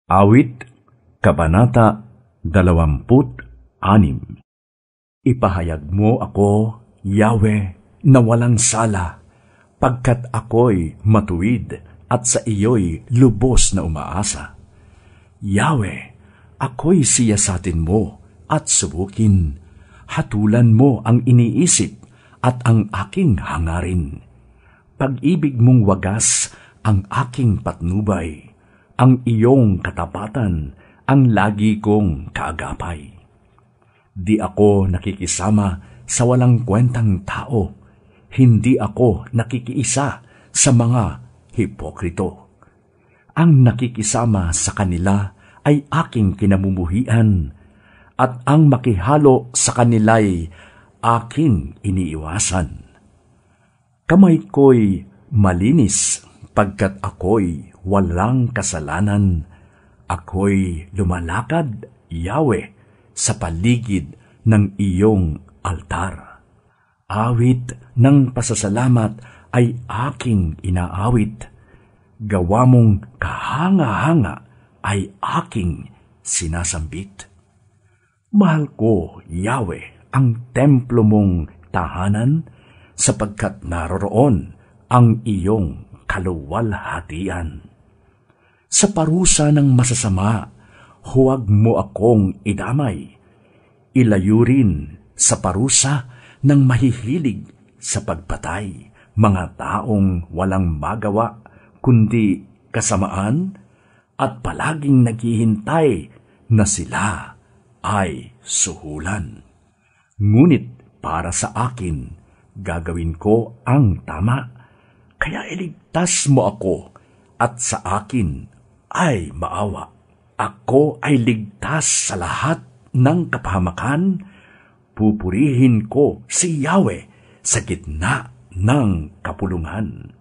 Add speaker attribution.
Speaker 1: Awit, Kabanata 26. Ipahayag mo ako, Yahweh, na walang sala, pagkat ako'y matuwid at sa iyo'y lubos na umaasa. Yahweh, ako'y siyasatin mo at subukin. Hatulan mo ang iniisip at ang aking hangarin. Pag-ibig mong wagas ang aking patnubay, ang iyong katapatan ang lagi kong kaagapay. Di ako nakikisama sa walang kwentang tao, hindi ako nakikiisa sa mga hipokrito. Ang nakikisama sa kanila ay aking kinamumuhian, at ang makihalo sa kanila'y aking iniiwasan. Kamay ko'y malinis pagkat ako'y walang kasalanan. Ako'y lumalakad, Yahweh, sa paligid ng iyong altar. Awit ng pasasalamat ay aking inaawit. Gawa mong kahanga-hanga ay aking sinasambit. Mahal ko, Yahweh, ang templo mong tahanan, sapagkat naroroon ang iyong kaluwalhatian. Sa parusa ng masasama, huwag mo akong idamay. Ilayo rin sa parusa ng mahihilig sa pagpatay, mga taong walang magawa kundi kasamaan, at palaging naghihintay na sila ay suhulan. Ngunit para sa akin, gagawin ko ang tama, kaya iligtas mo ako at sa akin ay maawa. Ako ay ligtas sa lahat ng kapahamakan, pupurihin ko si Yahweh sa gitna ng kapulungan.